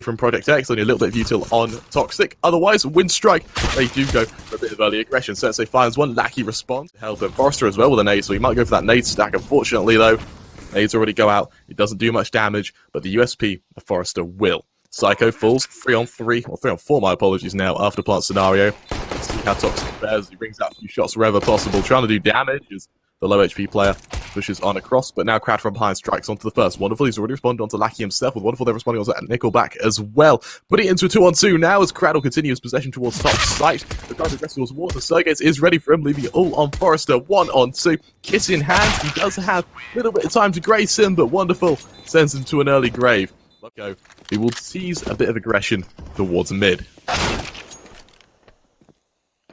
from Project X, only a little bit of util on Toxic. Otherwise, Winstrike, they do go for a bit of early aggression. SENSEi finds one, Lackey responds. Help him. Forrester as well with a nade, so he might go for that nade stack. Unfortunately, though, nades already go out. It doesn't do much damage, but the USP of Forrester will. Psycho falls 3-on-3, or 3-on-4, my apologies now, after plant scenario. Let's see how Toxic fares. He brings out a few shots wherever possible, trying to do damage as the low HP player pushes on across, but now Krad from behind strikes onto the first. Wonderful, he's already responded onto Lackey himself. With Wonderful, they're responding onto NickelBack as well. Putting it into a 2-on-2 now as Krad will continue his possession towards top site. The guy aggressive towards water. Sergiz is ready for him, leaving it all on Forrester. 1-on-2. Kiss in hand. He does have a little bit of time to grace him, but Wonderful sends him to an early grave. Let's go. He will tease a bit of aggression towards mid.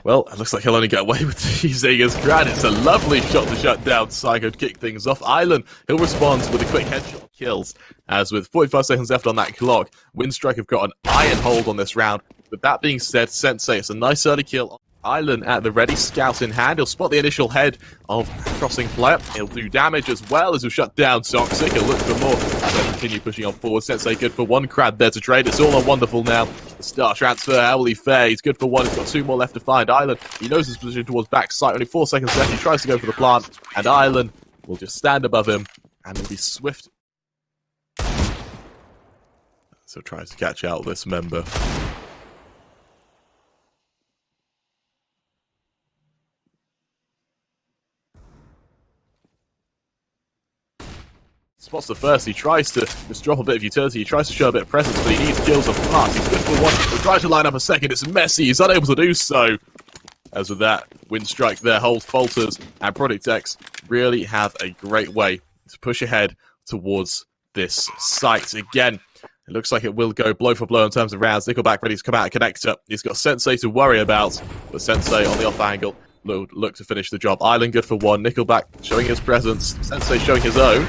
Well, it looks like he'll only get away with teasing as Krad. It's a lovely shot to shut down Psycho to kick things off. Island, he'll respond with a quick headshot kills. As with 45 seconds left on that clock, Winstrike have got an iron hold on this round. With that being said, SENSEi, it's a nice early kill. Island at the ready, scout in hand. He'll spot the initial head of crossing player. He'll do damage as well as he'll shut down Toxic. He'll look for more. They'll continue pushing on forward. SENSEi good for one. Krad there to trade. It's all on Wonderful now. The star transfer. How will he fare? He's good for one. He's got two more left to find. Island, he knows his position towards back site. Only 4 seconds left. He tries to go for the plant. And Island will just stand above him. And he'll be swift. So tries to catch out this member. Spots the first, he tries to just drop a bit of utility, he tries to show a bit of presence, but he needs kills off fast. He's good for one, he'll try to line up a second, it's messy, he's unable to do so. As with that, Winstrike there, hold falters, and Project X really have a great way to push ahead towards this site. Again, it looks like it will go blow for blow in terms of rounds. NickelBack ready to come out and connector. He's got SENSEi to worry about, but SENSEi on the off angle look to finish the job. Island good for one, NickelBack showing his presence, SENSEi showing his own.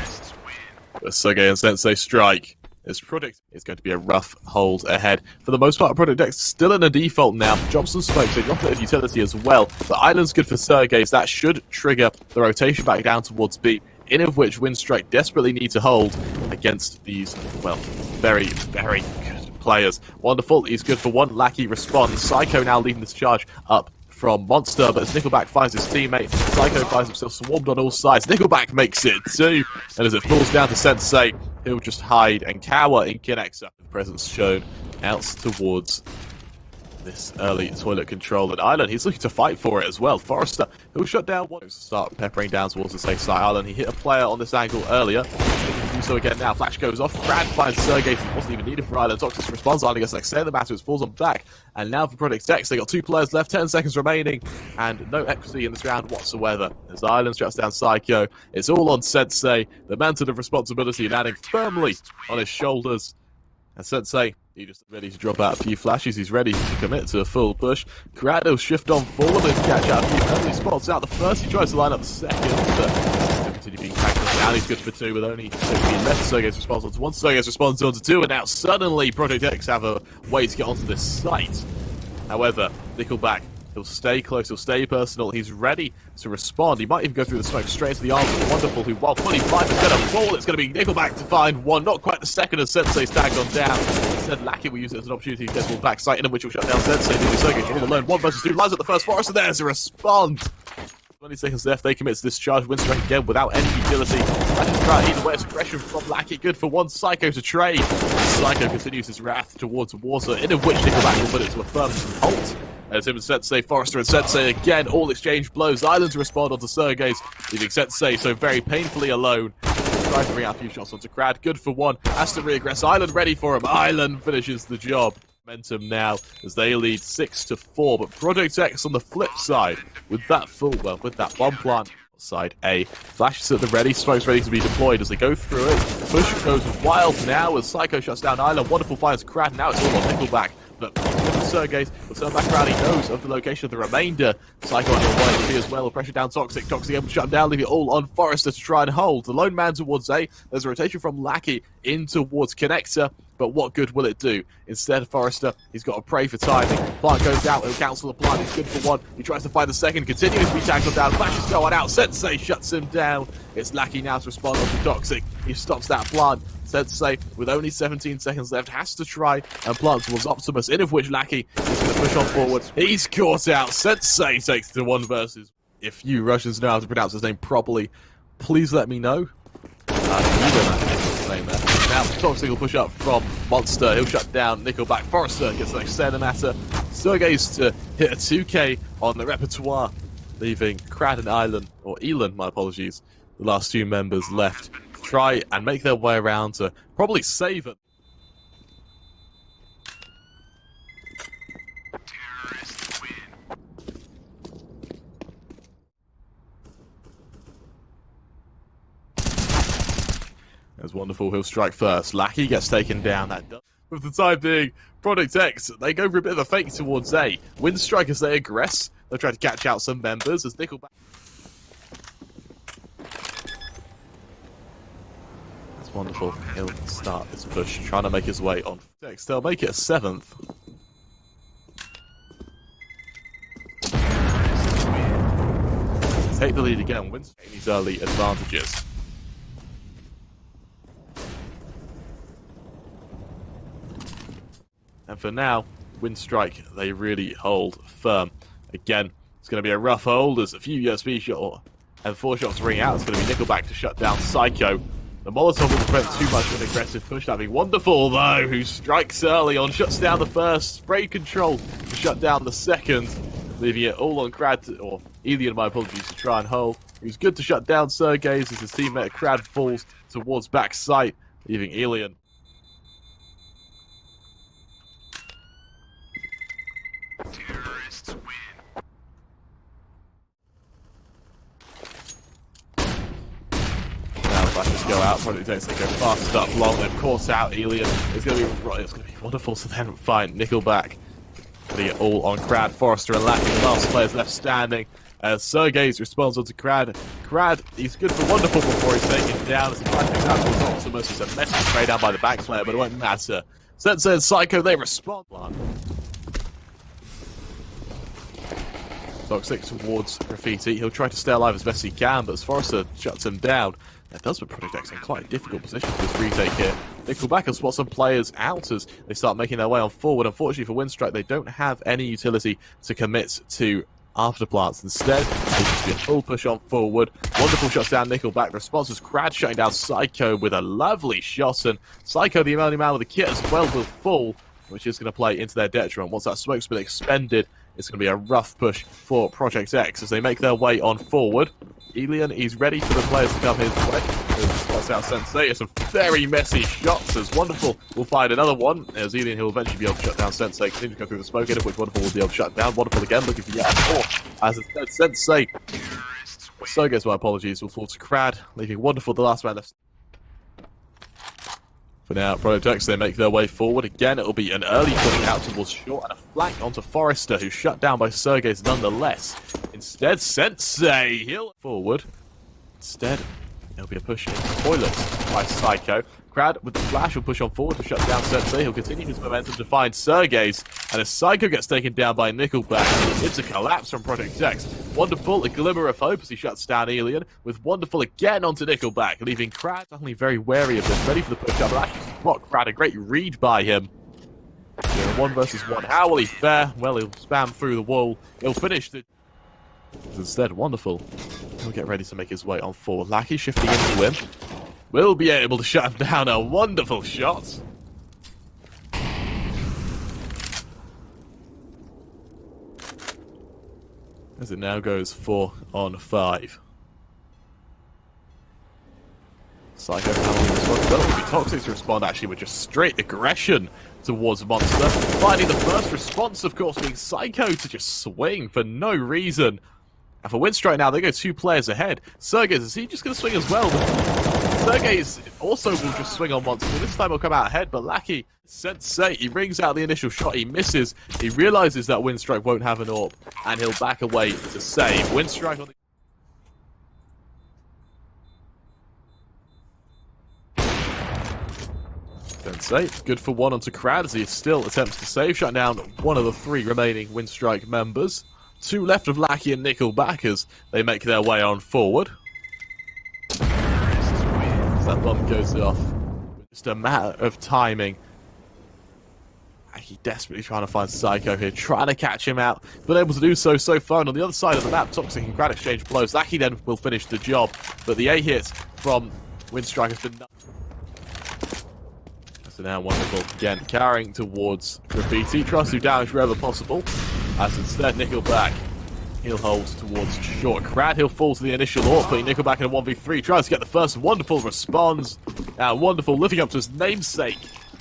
But Sergej and SENSEi strike. This Project is going to be a rough hold ahead. For the most part, Project X still in a default now. Drops some smoke, so drop a bit of utility as well. The Island's good for Sergej, so that should trigger the rotation back down towards B, in of which Winstrike desperately need to hold against these, well, very, very good players. Wonderful, he's good for one. Lackey responds. Psycho now leading this charge up from Monster, but as NickelBack finds his teammate, Psycho finds himself swarmed on all sides. NickelBack makes it too, and as it falls down to SENSEi, he'll just hide and cower in connector. Presence shown out towards this early toilet control at Island. He's looking to fight for it as well. Forrester, he'll shut down one. Start peppering down towards the safe side. Island, he hit a player on this angle earlier. He can do so again now. Flash goes off. Krad finds Sergej. He wasn't even needed for Island. Toxic responds. Island gets like say the matter. It falls on back. And now for Project X, they got 2 players left, 10 seconds remaining, and no equity in this round whatsoever. As Island shuts down Psycho, it's all on SENSEi, the mantle of responsibility landing firmly on his shoulders. And SENSEi, he's just ready to drop out a few flashes. He's ready to commit to a full push. Krad will shift on forward and catch out a few early spots out the first. He tries to line up the second, but he'll continue being practiced. Now he's good for 2 with only 2 being left. Sergej's responds onto 1, Sergej's responds onto 2, and now suddenly Project X have a way to get onto this site. However, NickelBack, he'll stay close, he'll stay personal, he's ready to respond. He might even go through the smoke straight into the arms of Wonderful, who while fully blind is going to fall. It's going to be NickelBack to find one, not quite the second as SENSEi's tagged on down. Instead, Lackey will use it as an opportunity to get to the back site, in which will shut down SENSEi. Sergej all alone, 1 versus 2, lines at the first Forrester, there's a response. 20 seconds left, they commit to this charge. Winstrike again without any utility. Magisk try either way, it's aggression from Lackey, good for one. Psycho to trade. Psycho continues his wrath towards water, in of which NickelBack will put it to a firm halt. As him and SENSEi, Forrester and SENSEi again, all exchange blows. Island to respond onto Sergej's, leaving SENSEi so very painfully alone. Tries to bring out a few shots onto Krad, good for one. Has to re-aggress. Island ready for him. Island finishes the job. Momentum now as they lead 6-4, but Project X on the flip side with that with that bomb plant side A. Flashes at the ready, smokes ready to be deployed as they go through it. Push goes wild now as Psycho shuts down Island. Wonderful finds Krad, now it's all on NickelBack. But Sergej will turn back around, he knows of the location of the remainder. Psycho on your way to be as well, pressure down Toxic. Toxic able to shut him down, leave it all on Forrester to try and hold. The lone man towards A, there's a rotation from Lackey in towards Connector, but what good will it do? Instead, Forrester, he's got to pray for timing. Plant goes out, he'll cancel the plant, he's good for one. He tries to find the second, continues to be tackled down. Flashes going out, SENSEi shuts him down. It's Lackey now to respond on the Toxic. He stops that plant. SENSEi, with only 17 seconds left, has to try and plant towards Optimus, in of which Lackey is going to push on forward. He's caught out. SENSEi takes the 1 versus. If you Russians know how to pronounce his name properly, please let me know. Name there. Now, Toxic will push up from Monster. He'll shut down NickelBack. Forrester gets the next matter. Sergej's to hit a 2K on the repertoire, leaving Krad and Elan, my apologies, the last 2 members left, try and make their way around to probably save it. That's wonderful. He'll strike first. Lackey gets taken down. That does. For the time being, Product X, they go for a bit of a fake towards A. Winstrike as they aggress. They'll try to catch out some members as NickelBack. That's wonderful. He'll start his push, trying to make his way on X. They'll make it a 7th. Take the lead again. Winstrike these early advantages. And for now, Winstrike, they really hold firm. Again, it's going to be a rough hold as a few USB shots and 4 shots ring out. It's going to be NickelBack to shut down Psycho. The Molotov will prevent too much of an aggressive push. That'd be wonderful, though, who strikes early on, shuts down the first, spray control to shut down the second, leaving it all on Krad, or Elian, my apologies, to try and hold. He was good to shut down Sergej as his teammate Krad falls towards back sight, leaving Elian. Flashes go out, Project X, they go fast up long, they've caught out Elian. It's gonna be wonderful to then find NickelBack. Putting it all on Krad, Forrester and Lackey, the last players left standing. As Sergej responds onto Krad. Krad, he's good for wonderful before he's taken down. As he tries to take out towards Optimus, it's a messy trade down by the back player, but it won't matter. SENSEi and Psycho, they respond. Toxic towards Graffiti. He'll try to stay alive as best he can, but as Forrester shuts him down, that does put Project X in quite a difficult position for this retake here. NickelBack will spot some players out as they start making their way on forward. Unfortunately for Winstrike, they don't have any utility to commit to afterplants. Instead, they just be a full push on forward. Wonderful shots down NickelBack. Response is Krad shutting down Psycho with a lovely shot, and Psycho, the only man with the kit as well, will fall, which is going to play into their detriment. Once that smoke's been expended, it's going to be a rough push for Project X as they make their way on forward. Elian, he's ready for the players to come his way. Spots out SENSEi. It's some very messy shots as Wonderful will find another one. As Elian, he'll eventually be able to shut down SENSEi. Continue to go through the smoke, in which Wonderful will be able to shut down. Wonderful again, looking for yet more. As instead, SENSEi, Sergej, my apologies, will fall to Krad, leaving Wonderful the last man left. For now, Project X, they make their way forward. Again, it'll be an early push out towards short and a flank onto Forrester, who's shut down by Sergej nonetheless. Instead, SENSEi, he'll forward. Instead, it'll be a push into toilets by Psycho. Krad with the flash will push on forward to shut down SENSEi. He'll continue his momentum to find Sergej's. And as Psycho gets taken down by NickelBack, it's a collapse from Project X. Wonderful, a glimmer of hope as he shuts down Elian, with Wonderful again onto NickelBack, leaving Krad suddenly very wary of this, ready for the push-up. But actually spot Krad, a great read by him. So 1 versus 1. How will he fare? Well, he'll spam through the wall. He'll finish the... Instead, Wonderful, he'll get ready to make his way on forward. Lackey shifting into him. Will be able to shut him down. A wonderful shot. As it now goes 4 on 5. Psycho handling the responsibility. It'll be Toxic to respond actually with just straight aggression towards Monster. Finding the first response, of course, being Psycho to just swing for no reason. And for Winstrike now, they go 2 players ahead. Sergiz, is he just going to swing as well? Sergej also will just swing on Monster. This time he'll come out ahead, but Lackey, SENSEi, he rings out the initial shot, he misses. He realizes that Winstrike won't have an AWP, and he'll back away to save. Winstrike on the... SENSEi, good for one onto Krad as he still attempts to save, shut down one of the three remaining Winstrike members. Two left of Lackey and NickelBack as they make their way on forward. As that bomb goes off, just a matter of timing. Lackey desperately trying to find Psycho here, trying to catch him out, but able to do so far. And on the other side of the map, Toxic and Krad exchange blows. Lackey then will finish the job, but the A hit from Winstrike has been... So now wonderful again, carrying towards Graffiti, tries to do damage wherever possible, as instead NickelBack, he'll hold towards short. Krad, he'll fall to the initial AWP, putting NickelBack in a 1v3, tries to get the first wonderful response, and wonderful living up to his namesake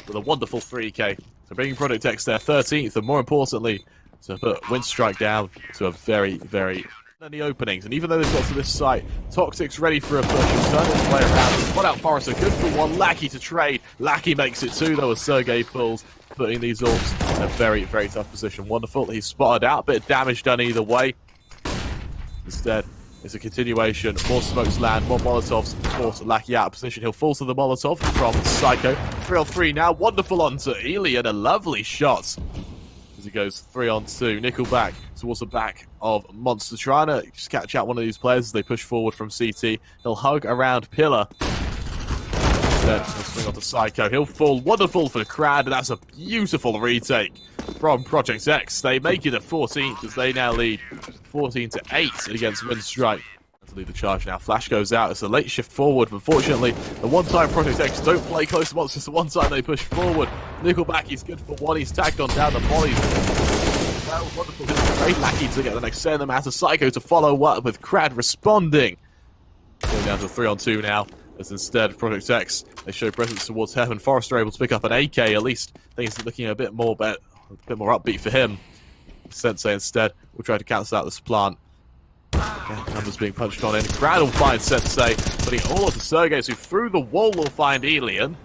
with a wonderful 3k. So bringing Project X their 13th, and more importantly, to put Winstrike down to a very, very many openings. And even though they've got to this site, Toxic's ready for a push. He'll turn his way around. Spot out Forrester, good for one. Lackey to trade. Lackey makes it two, though, as Sergej pulls, putting these AWPs in a very, very tough position. Wonderful. He's spotted out. Bit of damage done either way. Instead, it's a continuation. More smokes land, more Molotovs force Lackey out of position. He'll fall to the Molotov from Psycho. 3-on-3 now. Wonderful onto Ely and a lovely shot as he goes 3-on-2. NickelBack towards the back of Monster, trying to just catch out one of these players as they push forward from CT. He'll hug around Pillar. Then he'll swing onto Psycho. He'll fall. Wonderful for Krad, and that's a beautiful retake from Project X. They make it a 14th as they now lead 14-8 against Winstrike. To lead the charge now. Flash goes out. It's a late shift forward. Unfortunately, the one time Project X don't play close to Monsters, the one time they push forward. NickelBack, he's good for one. He's tagged on down the volleys. Well, wonderful. Great Lackey to get the next send them out to Psycho to follow up with Krad responding. Going down to 3-on-2 now. As instead, Project X, they show presence towards Heaven. Forrester able to pick up an AK. At least things are looking a bit more upbeat for him. SENSEi instead will try to cancel out this plant. Okay, numbers being punched on in. Krad will find SENSEi, putting all of the Sergejs who through the wall will find Elian.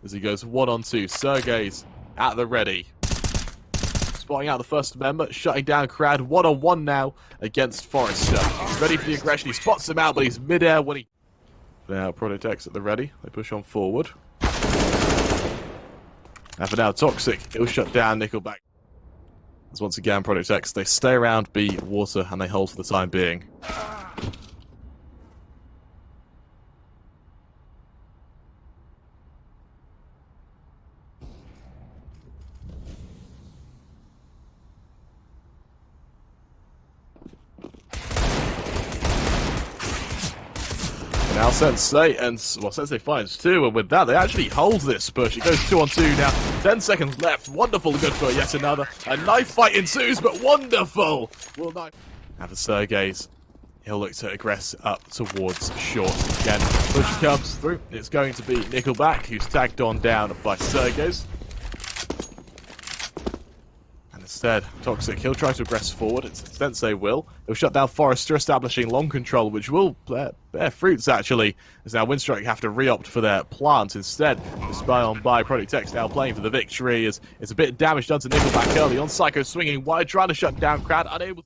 As he goes 1-on-2, Sergej's at the ready. Spotting out the first member, shutting down Krad. 1-on-1 now against Forrester. He's ready for the aggression. He spots him out, but he's midair when he... Now Project X at the ready. They push on forward. And for now, Toxic, he'll shut down NickelBack. As once again, Project X, they stay around B, water, and they hold for the time being. Now SENSEi, and well, SENSEi finds two, and with that they actually hold this push. It goes 2-on-2 now, 10 seconds left. Wonderful, good for yet another. A knife fight ensues, but wonderful! Will knife have the Sergejs. He'll look to aggress up towards short again. Push comes through. It's going to be NickelBack, who's tagged on down by Sergejs. Instead, Toxic, he'll try to aggress forward. SENSEi will. He'll shut down Forrester, establishing long control, which will bear fruits, actually. As now Winstrike have to re-opt for their plant instead. The spy on by Project X now playing for the victory. It's a bit of damage done to NickelBack early on. Psycho swinging wide, trying to shut down Krad, unable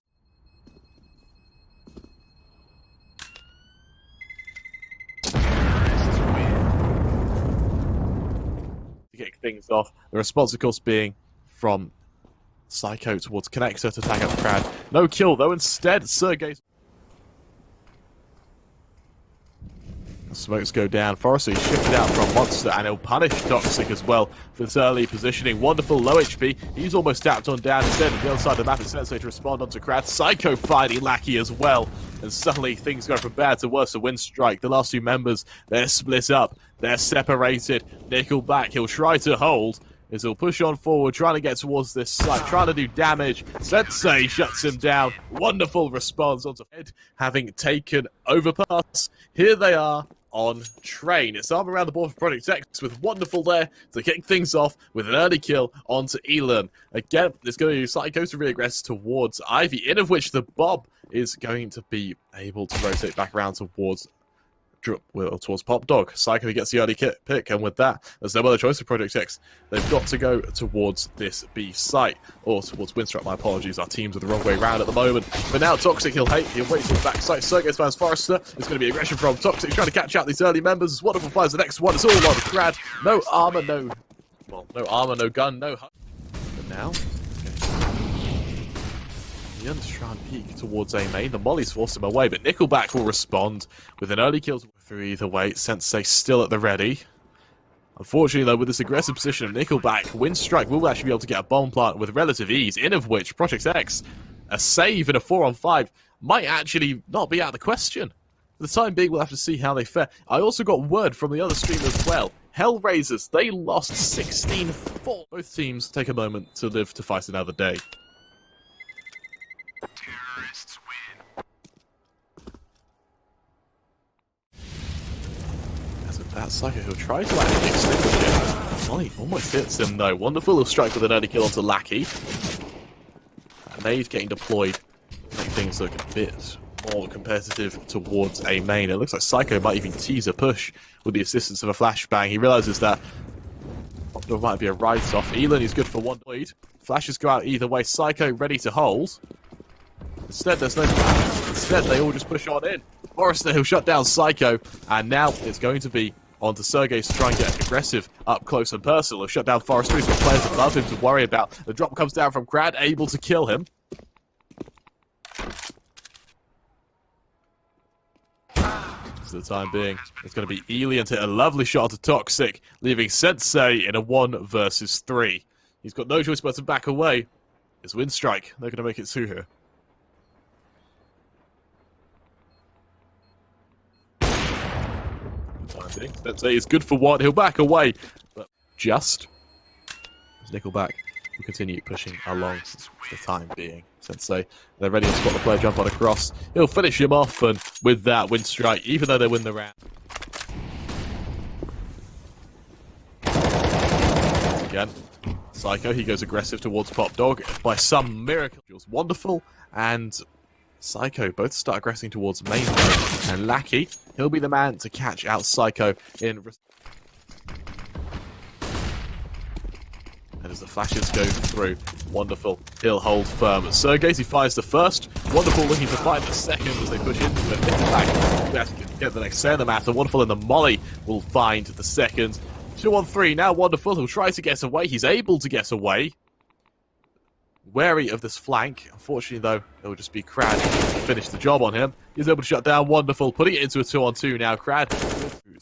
to kick things off. The response, of course, being from Psycho towards Connector to tag up Krad. No kill, though. Instead, Sergej. Smokes go down. Forrester, he's shifted out from Monster, and he'll punish Toxic as well for this early positioning. Wonderful low HP. He's almost tapped on down. Instead, on the other side of the map, it's SENSEi to respond onto Krad. Psycho fighting Lackey as well. And suddenly, things go from bad to worse for Winstrike. The last two members, they're split up. They're separated. NickelBack, he'll try to hold. As he'll push on forward, trying to get towards this site, trying to do damage. SENSEi shuts him down. Wonderful response onto Ed, having taken overpass. Here they are on train. It's arm around the board for Project X with wonderful there to kick things off with an early kill onto Elan. Again, it's going to be Psycho to reaggress towards Ivy, in of which the Bob is going to be able to rotate back around towards towards Pop Dog. Psycho gets the early pick, and with that, there's no other choice for Project X. They've got to go towards this B site, or towards Winstrike. My apologies, our teams are the wrong way around at the moment. But now Toxic, he'll wait for the back site. Sergej finds Forrester. It's going to be aggression from Toxic, trying to catch out these early members. Wonderful finds the next one. It's all on Krad. No armor, no gun, no HUD. But now, Ian's trying to peek towards A main. The mollies force him away, but NickelBack will respond with an early kill through either way. SENSEi still at the ready. Unfortunately, though, with this aggressive position of NickelBack, Winstrike will actually be able to get a bomb plant with relative ease, in of which Project X, a save in a 4-on-5, might actually not be out of the question. For the time being, we'll have to see how they fare. I also got word from the other stream as well. Hellraisers, they lost 16-4. Both teams take a moment to live to fight another day. Terrorists win. As with that, Psycho, he'll try to actually extinguish it. Oh, he almost hits him though. Wonderful, he'll strike with an early kill onto Lackey. And Nade's getting deployed. Make things look a bit more competitive towards A main. It looks like Psycho might even tease a push with the assistance of a flashbang. He realizes that there might be a write-off. Elin is good for one lead. Flashes go out either way. Psycho ready to hold. Instead, there's no flash. Instead, they all just push on in. Forrester, he'll shut down Psycho. And now it's going to be onto Sergej to try and get aggressive up close and personal. He'll shut down Forrester. He's got players above him to worry about. The drop comes down from Krad, able to kill him. For the time being, it's going to be Elian to hit a lovely shot to Toxic, leaving SENSEi in a 1 versus 3. He's got no choice but to back away. It's Winstrike. They're going to make it through here. SENSEi is good for 1. He'll back away, but just as NickelBack will continue pushing along for the time being. SENSEi, they're ready to spot the player jump on across. He'll finish him off, and with that, Winstrike, even though they win the round. Again, Psycho, he goes aggressive towards Pop Dog. By some miracle, it was wonderful, and Psycho both start aggressing towards main. And Lackey, he'll be the man to catch out Psycho in. And as the flashes go through, wonderful, he'll hold firm. Sergej, he fires the first. Wonderful looking to find the second as they push into the NickelBack. Get the next set of the matter. Wonderful, and the molly will find the second. 2-on-3, now Wonderful, he'll try to get away. He's able to get away. Wary of this flank. Unfortunately, though, it'll just be Krad to finish the job on him. He's able to shut down Wonderful, putting it into a 2-on-2 now. Krad,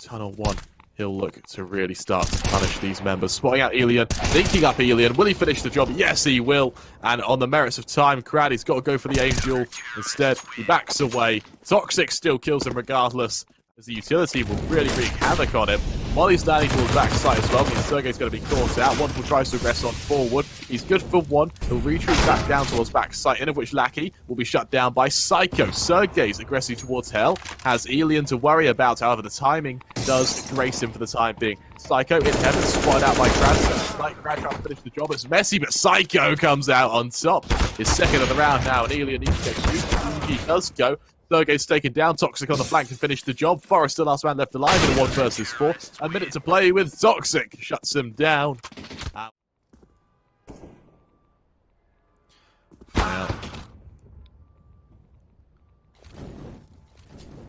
tunnel 1. He'll look to really start to punish these members. Spotting out Elian, linking up Elian. Will he finish the job? Yes, he will. And on the merits of time, Krad, he's got to go for the Angel. Instead, he backs away. Toxic still kills him regardless, as the utility will really wreak havoc on him. Molly's landing towards backside as well, means Sergej's going to be caught out. Wonderful tries to aggress on forward. He's good for 1. He'll retreat back down towards backside, in of which Lackey will be shut down by Psycho. Sergej's aggressive towards Hell, has Elian to worry about, however the timing does grace him for the time being. Psycho in heaven, spotted out by Krad. Like Krad trying to finish the job. It's messy, but Psycho comes out on top. His second of the round now, and Elian needs to get shoot. He does go. Sergej's taken down. Toxic on the flank to finish the job. Forrester, last man left alive in a 1 versus 4. A minute to play with Toxic. Shuts him down. Now,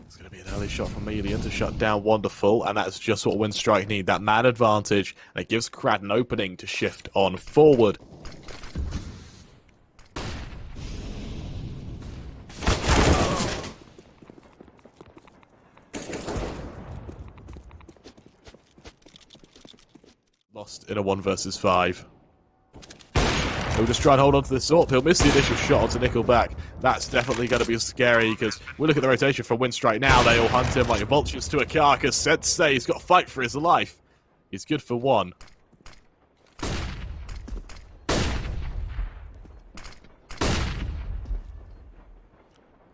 it's going to be an early shot from Elian to shut down Wonderful, and that's just what Winstrike need. That man advantage, and it gives Krad an opening to shift on forward. Lost in a 1 versus 5. He'll just try and hold on to this AWP. He'll miss the initial shot onto NickelBack. That's definitely going to be scary, because we look at the rotation from Winstrike now. They all hunt him like vultures to a carcass. SENSEi's got to fight for his life. He's good for 1.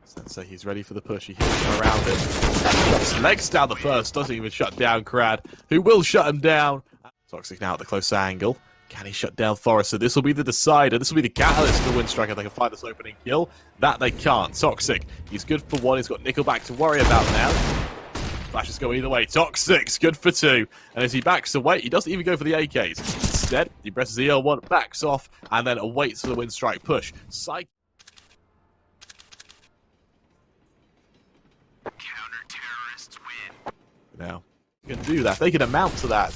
SENSEi, he's ready for the push. He hits him around him. Shuts legs down the first. Doesn't even shut down Krad, who will shut him down. Toxic now at the close angle. Can he shut down Forrester? This will be the decider. This will be the catalyst for Winstrike if they can find this opening kill. That they can't. Toxic, he's good for 1. He's got NickelBack to worry about now. Flashes go either way. Toxic, good for 2. And as he backs away, he doesn't even go for the AKs. Instead, he presses EL1, backs off, and then awaits for the Winstrike push. Counter-terrorists win. Now, you can do that. They can amount to that.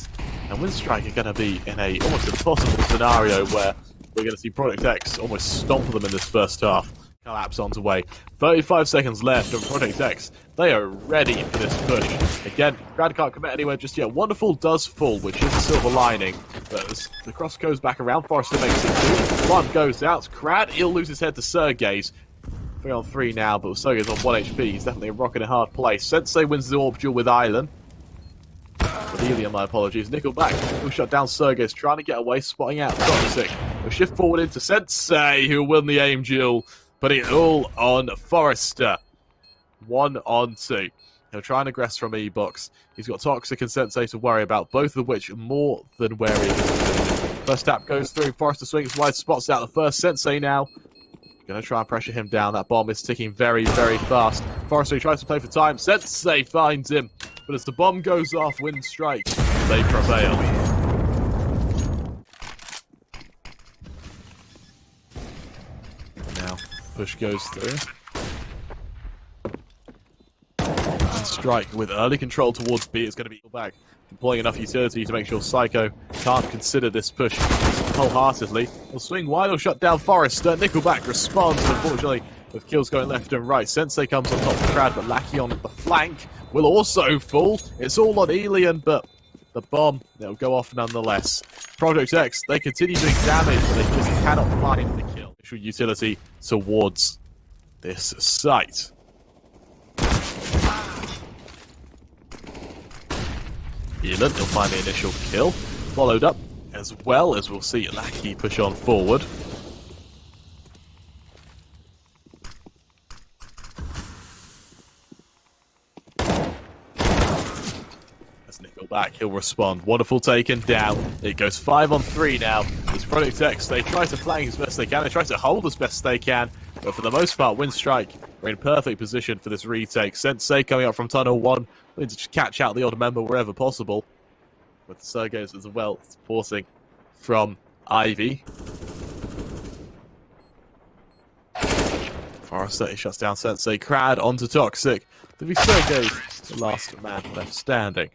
And Winstrike are going to be in a almost impossible scenario where we're going to see Project X almost stomp them in this first half. Collapse onto way. 35 seconds left on Project X. They are ready for this push. Again, Krad can't commit anywhere just yet. Wonderful does fall, which is a silver lining. But as the cross goes back around, Forrester makes it 2. One goes out. Krad, he'll lose his head to Sergej. 3 on 3 now, but Sergej's on 1 HP. He's definitely a rock in a hard place. SENSEi wins the AWP duel with Island. With Helium, my apologies. Nickelback will shut down Sergej, trying to get away, spotting out Toxic. He'll shift forward into SENSEi, who will win the aim duel. Putting it all on Forrester. 1 on 2. He'll try and aggress from E-box. He's got Toxic and SENSEi to worry about, both of which are more than wary of his. First tap goes through. Forrester swings wide, spots out the first. SENSEi now going to try and pressure him down. That bomb is ticking very, very fast. Forrester tries to play for time. SENSEi finds him. But as the bomb goes off, Winstrike, they prevail. Now, push goes through. Winstrike with early control towards B is going to be back, deploying enough utility to make sure Psycho can't consider this push wholeheartedly. He'll swing wide, he'll shut down Forrester. NickelBack responds, unfortunately, with kills going left and right. SENSEi comes on top of Krad, but Lackey on the flank will also fall. It's all on Elian, but the bomb, it'll go off nonetheless. Project X, they continue doing damage, but they just cannot find the kill. Initial utility towards this site. Elian, he'll find the initial kill. Followed up, as well as we'll see Lackey push on forward. NickelBack, he'll respond. Wonderful taken down. It goes 5 on 3 now. It's Project X. They try to flank as best they can. They try to hold as best they can. But for the most part, Winstrike are in perfect position for this retake. SENSEi coming up from Tunnel 1. Need to catch out the odd member wherever possible. With Sergej as well supporting from Ivy. Forrester, he shuts down SENSEi. Krad onto Toxic. To be Sergej, the last man left standing.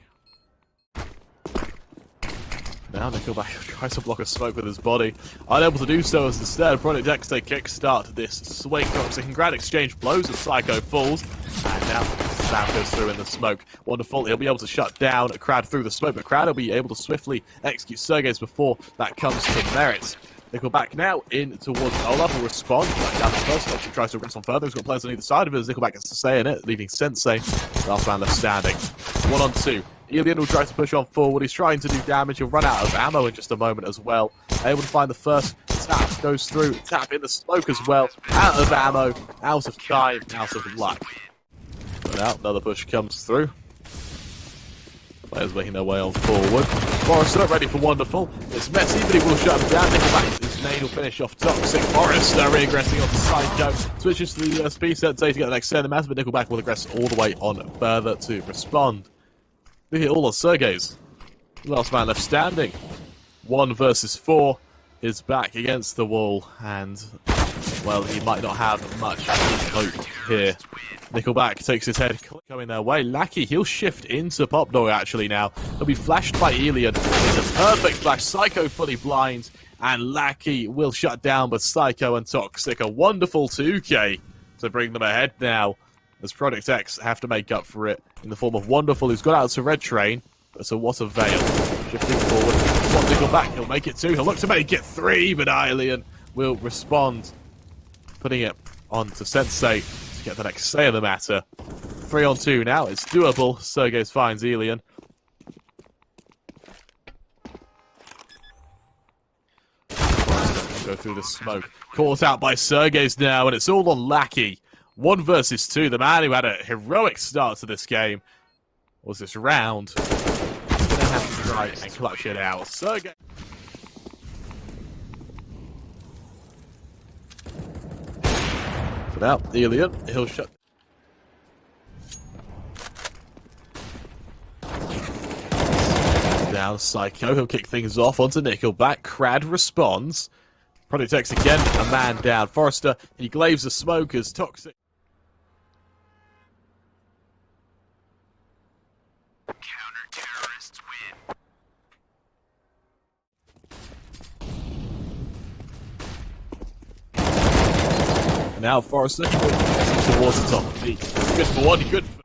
Now NickelBack tries to block a smoke with his body. Unable to do so as instead Project X they kickstart this swing. Toxic and Krad exchange blows as Psycho falls. And now Sam goes through in the smoke. Wonderful, he'll be able to shut down Krad through the smoke, but Krad will be able to swiftly execute Sergej's before that comes to merit. NickelBack now in towards Olaf will respond. Right down the first touch, he tries to rest on further. He's got players on either side of it as NickelBack gets to stay in it, leaving SENSEi last man left standing. 1 on 2. Elian will try to push on forward. He's trying to do damage. He'll run out of ammo in just a moment as well. Able to find the first tap. Goes through. Tap in the smoke as well. Out of ammo. Out of time. Out of luck. But now another push comes through. Players making their way on forward. Forrester ready for Wonderful. It's messy, but he will shut him down. NickelBack, his nade will finish off Toxic. Forrester regressing off Psycho. Switches to the USP. SENSEi to get the next set of the mass, but NickelBack will aggress all the way on further to respond. Look at all on Sergej's. Last man left standing. 1 versus 4 is back against the wall, and, well, he might not have much hope here. NickelBack takes his head coming their way. Lackey, he'll shift into Pop Dog actually now. He'll be flashed by Elian. It's a perfect flash. Psycho fully blind, and Lackey will shut down, but Psycho and Toxic, a wonderful 2K to bring them ahead now. As Project X have to make up for it in the form of Wonderful, who's got out to Red Train. So what a veil. Shifting forward. One NickelBack, he'll make it 2. He'll look to make it 3, but Elian will respond. Putting it on to SENSEi to get the next say of the matter. 3 on 2 now. It's doable. Sergej finds Elian. Go through the smoke. Caught out by Sergej now, and it's all on Lackey. 1 versus 2, the man who had a heroic start to this game, was this round. He's going to have to try and clutch it out. Sergej. So now, Elian, he'll shut. down. Psycho, he'll kick things off onto NickelBack. Krad responds. Project X again, a man down. Forrester, he glaives the smoke as Toxic. Counter-terrorists win. And now Forrester towards the top of the good for one, good for...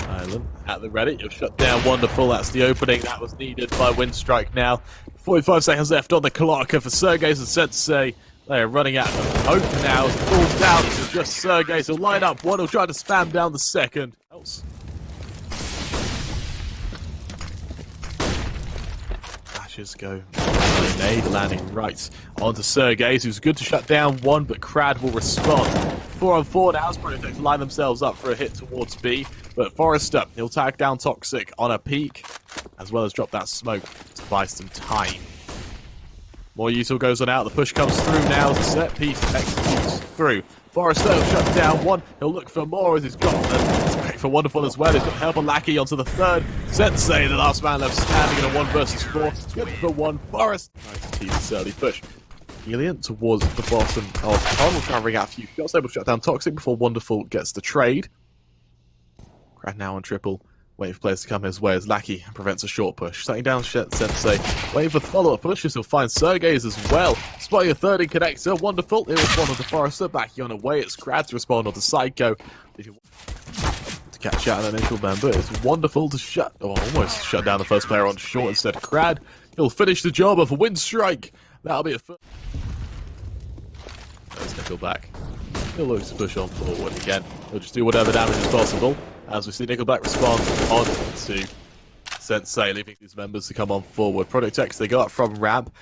Island at the ready, he'll shut down Wonderful, that's the opening that was needed by Winstrike now. 45 seconds left on the clock for Sergej and SENSEi. They are running out of open now as it falls down to just Sergej. He'll line up one, he'll try to spam down the second. Flashes go. Nade landing right onto Sergej, who's good to shut down one, but Krad will respond. 4-on-4 now as Project X line themselves up for a hit towards B, but Forrester, he'll tag down Toxic on a peak, as well as drop that smoke to buy some time. More util goes on out, the push comes through now as the set piece executes through. Forrester will shut down one, he'll look for more as he's got the great for Wonderful as well. He's got Helper Lackey onto the third. SENSEi, the last man left standing in a 1 versus 4. Good for one. Forrester. Nice to tease this early push. Elian towards the bottom of Con. Will try and ring out a few shots, able to shut down Toxic before Wonderful gets the trade. Krad now on triple. Waiting for players to come his way as Lackey prevents a short push. Shutting down SENSEi. Waiting for the follow-up pushes. He'll find Sergej's as well. Spotting a third in connector. Wonderful. He'll respond onto Forrester. Backing on away. It's Krad to respond onto Psycho. To catch out an initial member. It's Wonderful to almost shut down the first player on short instead. Krad. He'll finish the job of a Winstrike. That'll be a first. There's NickelBack. He'll look to push on forward again. He'll just do whatever damage is possible. As we see NickelBack respond on to SENSEi, leaving these members to come on forward. Project X, they go up from ramp.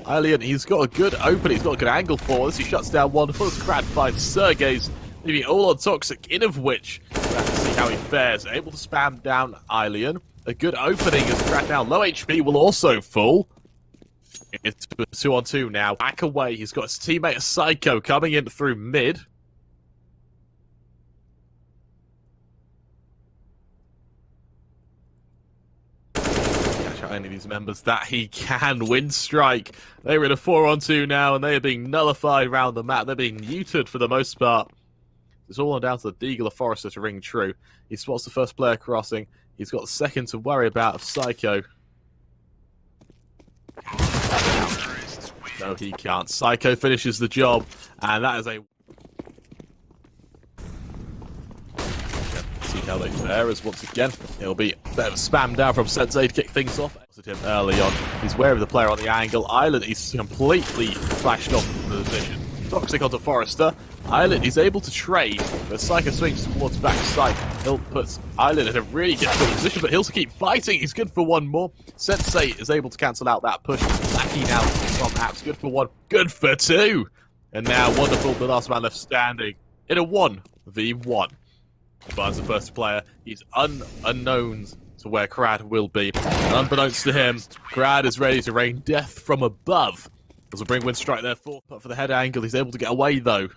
Elian, he's got a good opening, he's got a good angle for this. He shuts down Wonderful as Krad finds Sergej's, leaving all on Toxic, in of which we'll have to see how he fares. Able to spam down Elian. A good opening as Krad now low HP will also fall. It's 2-on-2 now. Back away, he's got his teammate Psycho coming in through mid. Any of these members that he can. Winstrike, they're in a 4-on-2 now and they are being nullified around the map. They're being muted for the most part. It's all on down to the deagle of Forrester to ring true. He spots the first player crossing. He's got the second to worry about of Psycho. No, he can't. Psycho finishes the job, and that is a... See how they fare as once again it'll be a bit of a spam down from SENSEi to kick things off. Him early on. He's wary of the player on the angle. Island, he's completely flashed off the position. Toxic onto Forrester. Island, he's able to trade, but Psycho swings towards backside. He'll put Island in a really difficult position, but he'll keep fighting. He's good for one more. SENSEi is able to cancel out that push. Lackey now from apps. Good for one. Good for two. And now Wonderful, the last man left standing in a 1v1. Finds the first player. He's unknowns to where Krad will be. And unbeknownst to him, Krad is ready to rain death from above. As we bring Winstrike there for the head angle. He's able to get away though.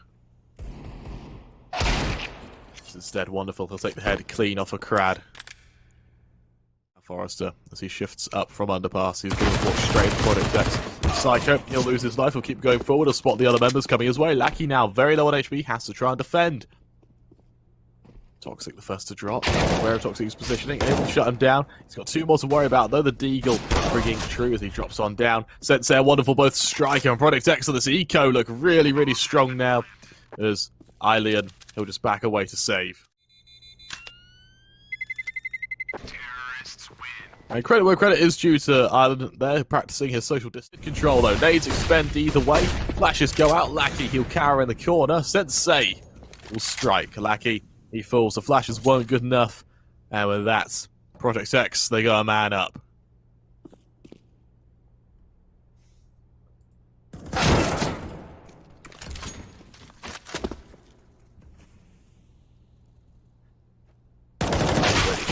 Instead, Wonderful. He'll take the head clean off of Krad. Forrester, as he shifts up from underpass, he's going to walk straight for Project X. Psycho, he'll lose his life. He'll keep going forward. He'll spot the other members coming his way. Lackey now very low on HP, has to try and defend. Toxic the first to drop. Aware of Toxic's positioning, able to shut him down. He's got two more to worry about though. The deagle bringing true as he drops on down. SENSEi Wonderful, both Striker and Project X on this eco look really, really strong now. As Elian, he'll just back away to save. Terrorists win. And credit where credit is due to Island. They're practicing his social distance control though. Nades expend either way. Flashes go out. Lackey, he'll cower in the corner. SENSEi will strike. Lackey, he falls. The flashes weren't good enough. And with that, Project X, they got a man up.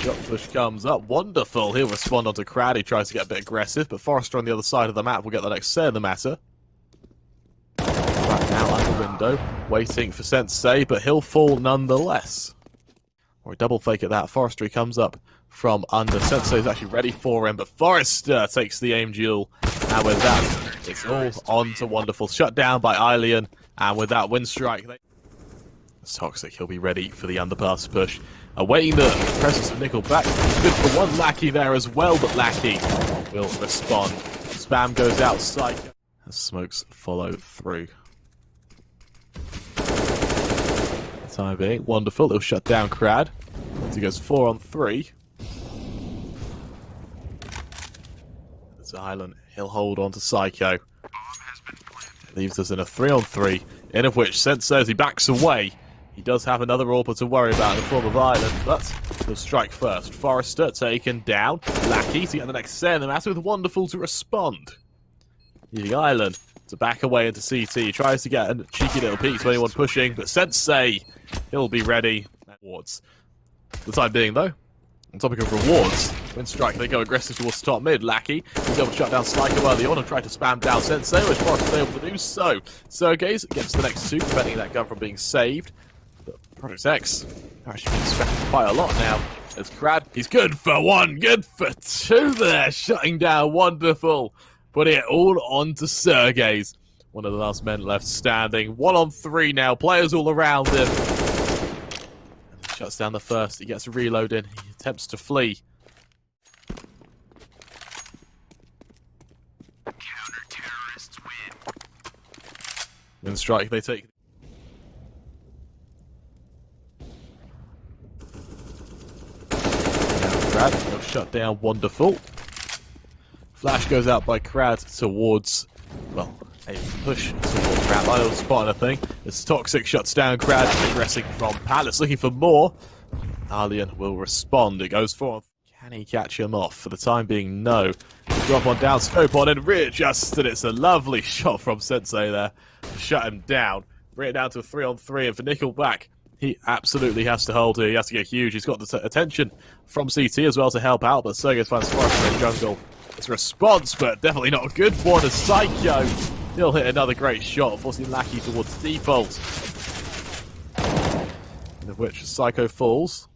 Shot push comes up. Wonderful. He'll respond onto Krad. He tries to get a bit aggressive, but Forrester on the other side of the map will get the next say in the matter. Right now, Underwind window, waiting for SENSEi, but he'll fall nonetheless. Or a double fake at that. Forestry comes up from under. SENSEi is actually ready for him, but Forrester takes the aim duel. And with that, it's all on to Wonderful. Shut down by Eileen. And with that Winstrike, it's Toxic. He'll be ready for the underpass push. Awaiting the presence of NickelBack. Good for one Lackey there as well, but Lackey will respond. Spam goes outside. And smokes follow through. Time being, Wonderful. He'll shut down Krad. As he goes 4-on-3. It's Island. He'll hold on to Psycho. Leaves us in a 3-on-3, in of which SENSEi, as he backs away, he does have another AWPer to worry about in the form of Island, but he'll strike first. Forrester taken down. Lackey to get the next say in the matter with Wonderful to respond. Using Island to back away into CT. He tries to get a cheeky little peek to anyone pushing, but SENSEi, he'll be ready. Rewards. For the time being, though, on topic of rewards, Winstrike, they go aggressive towards top mid. Lackey, he's able to shut down Psycho early on and try to spam down SENSEi, which Forrest is able to do so. Sergiz gets the next two, preventing that gun from being saved. But Project X actually being spammed quite a lot now. As Krad, he's good for one, good for two there, shutting down Wonderful. Putting it all on to Sergiz. One of the last men left standing. 1-on-3 now, players all around him. And he shuts down the first, he gets a reload in, he attempts to flee. Counter-terrorists win. Winstrike, they take... Krad, he'll shut down Wonderful. Flash goes out by Krad towards, well, a push towards Krad. I don't spot anything. As Toxic shuts down Krad, progressing from Palace, looking for more. Alien will respond. It goes forth. Can he catch him off? For the time being, no. Drop on down, scope on and readjusted. It's a lovely shot from SENSEi there to shut him down. Bring it down to a 3-on-3, and for NickelBack, he absolutely has to hold here. He has to get huge. He's got the attention from CT as well to help out, but Sergiz finds Forrester in the jungle. It's a response, but definitely not a good one as Psycho. He'll hit another great shot, forcing Lackey towards default. In which Psycho falls.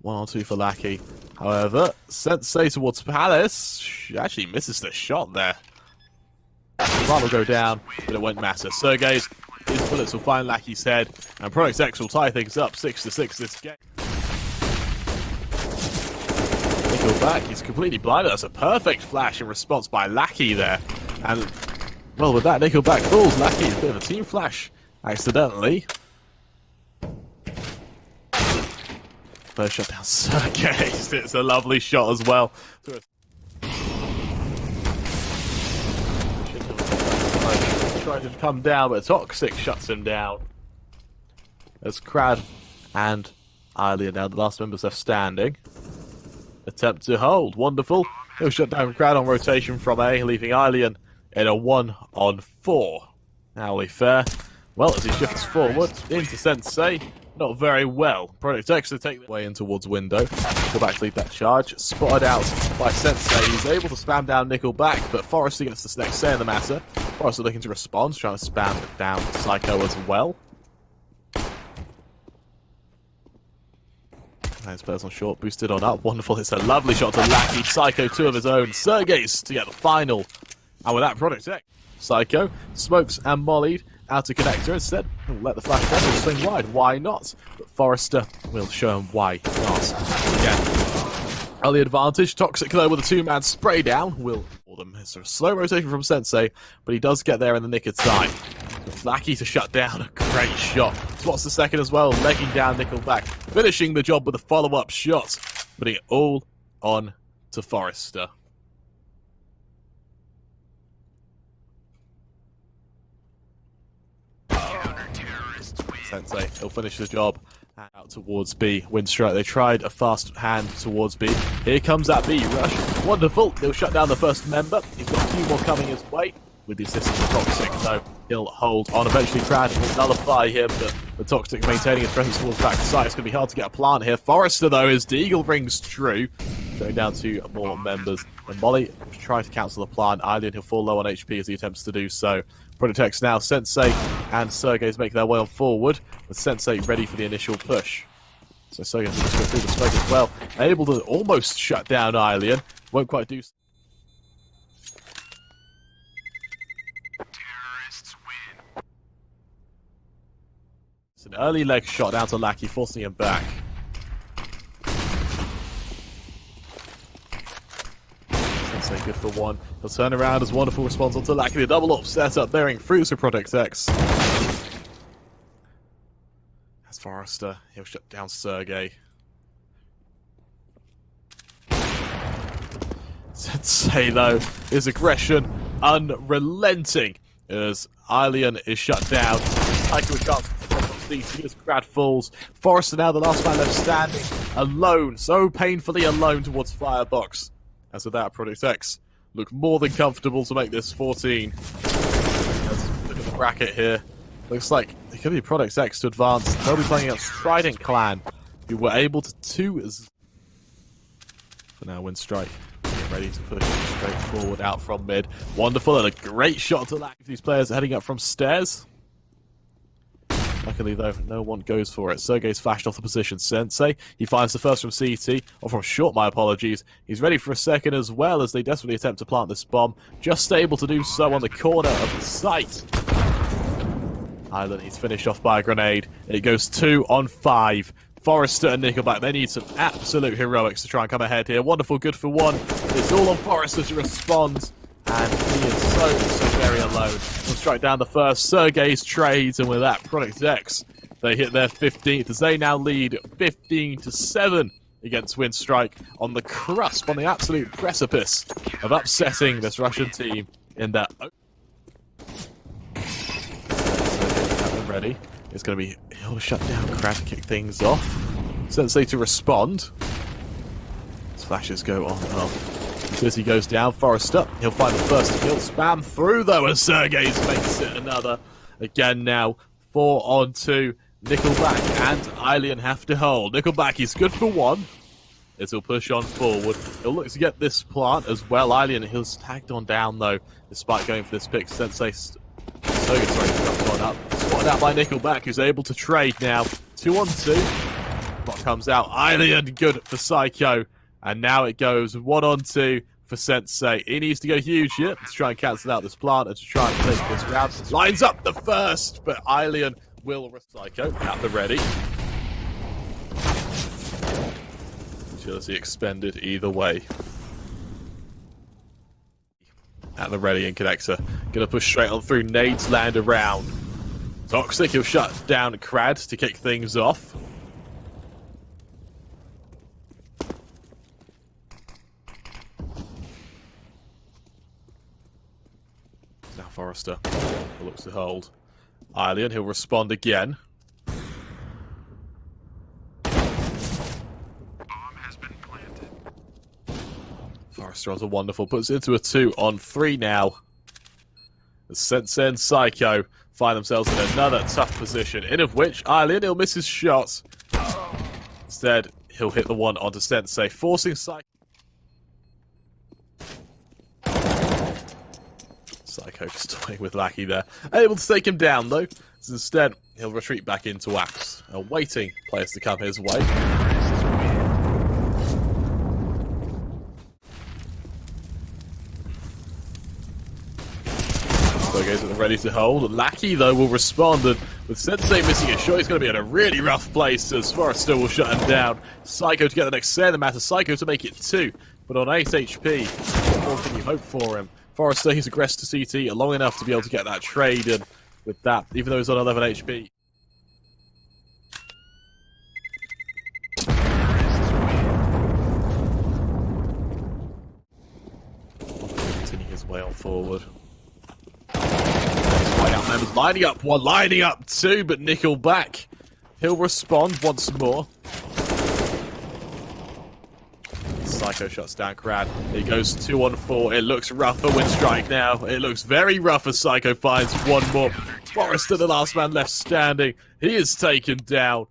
1-on-2 for Lackey. However, SENSEi towards Palace actually misses the shot there. The ball will go down, but it won't matter. Sergej, his bullets will find Lackey's head, and Project X will tie things up 6-6 this game. NickelBack, he's completely blinded. That's a perfect flash in response by Lackey there. And, well, with that, NickelBack falls. Lackey is a bit of a team flash, accidentally. First shot down Sergej. It's a lovely shot as well. Trying to come down, but Toxic shuts him down. As Krad and Eileen are now the last members left standing. Attempt to hold. Wonderful. He'll shut down Krad on rotation from A, leaving Eileen in a 1-on-4. Now we fair. Well, as he shifts forward into SENSEi, not very well. Project X to take the way in towards window. NickelBack lead that charge. Spotted out by SENSEi. He's able to spam down NickelBack, but Forrester gets the next say in the matter. Forrester looking to respond, trying to spam down Psycho as well. Nice person short, boosted on up. Wonderful. It's a lovely shot to Lackey. Psycho, two of his own. Sergiz to get the final. And with that, Project X. Psycho smokes and mollied out to connector. Instead, he'll let the flash down and swing wide. Why not? But Forrester will show him why not. Again, early advantage. Toxic though with a two-man spray down will for them. It's a slow rotation from SENSEi, but he does get there in the nick of time. Lackey to shut down. A great shot. Spots the second as well, legging down NickelBack, finishing the job with a follow-up shot, putting it all on to Forrester. SENSEi, he'll finish the job. Out towards B. Winstrike, they tried a fast hand towards B. Here comes that B rush. Wonderful. He'll shut down the first member. He's got a few more coming his way. With the assistance of Toxic, though, he'll hold on. Eventually, Krad will nullify him, but the Toxic maintaining his presence towards back to side. It's going to be hard to get a plant here. Forrester, though, his deagle rings true. Going down to more members. And Molly tries to cancel the plant. Eileen, he'll fall low on HP as he attempts to do so. Project X now, SENSEi and Sergej make their way on forward, with SENSEi ready for the initial push. So Sergej will just go through the smoke as well, able to almost shut down Alien, won't quite do so. Terrorists win. It's an early leg shot down to Lackey, forcing him back. SENSEi good for one. He'll turn around as wonderful response onto Lackey. The double up setup bearing fruits for Project X. As Forrester, he'll shut down Sergej. SENSEi though, his aggression unrelenting as Alien is shut down. Tiger with chance as Krad falls. Forrester now the last man left standing, alone, so painfully alone towards Firebox. As with that, Project X look more than comfortable to make this 14. Let's look at the bracket here. Looks like it could be Project X to advance. They'll be playing against Trident Clan, who were able to 2-0. For now, Winstrike get ready to push straight forward out from mid. Wonderful and a great shot to lack. These players are heading up from stairs. Luckily, though, no one goes for it. Sergej's flashed off the position. SENSEi, he finds the first from CT, or from short, my apologies. He's ready for a second as well as they desperately attempt to plant this bomb. Just able to do so on the corner of the site. Island, he's finished off by a grenade. It goes 2 on 5. Forrester and NickelBack, they need some absolute heroics to try and come ahead here. Wonderful, good for one. It's all on Forrester to respond. And he is so very alone. He'll strike down the first. Sergej's trades, and with that, Project X, they hit their 15th as they now lead 15-7 against Winstrike on the cusp, on the absolute precipice of upsetting this Russian team in their own. Sergej ready. It's going to be, he'll shut down Krad to kick things off. SENSEi to respond. His flashes go on and off. As he goes down, Forrester, he'll find the first kill. Spam through though as Sergej makes it another. Again now, 4 on 2. NickelBack and Alien have to hold. NickelBack is good for one as he'll push on forward. He'll look to get this plant as well. Alien, he's tagged on down though, despite going for this pick. Sergej got one up. Spotted out by NickelBack, who's able to trade now. 2 on 2. What comes out? Alien good for Psycho. And now it goes 1 on 2 for SENSEi. He needs to go huge here to try and cancel out this plant and to try and take this round. Lines up the first, but Alien will Psycho at the ready. Agility expended either way. At the ready in Connector. Gonna push straight on through. Nades land around. Toxic, he'll shut down Krad to kick things off. Now Forrester looks to hold. Alien, he'll respond again. Bomb has been planted. Forrester has a wonderful, puts it into a 2 on 3 now. As SENSEi and Psycho find themselves in another tough position, in of which Alien, he'll miss his shot. Instead, he'll hit the one onto SENSEi, forcing Psycho. Psycho just toying with Lackey there. Able to take him down though. So instead, he'll retreat back into Axe, awaiting players to come his way. Sergej's ready to hold. Lackey though will respond, and with SENSEi missing a shot, he's going to be in a really rough place as Forrester will shut him down. Psycho to get the next set, the matter. Psycho to make it 2, but on 8 HP, what more can you hope for him? Forrester, he's aggressed to CT long enough to be able to get that trade, and with that, even though he's on 11 HP. Continue his way on forward. Members lining up 1, lining up 2, but NickelBack, he'll respond once more. Psycho shuts down Krad. It goes 2 on 4. It looks rough for Winstrike now. It looks very rough as Psycho finds one more. Forrester, the last man left standing. He is taken down.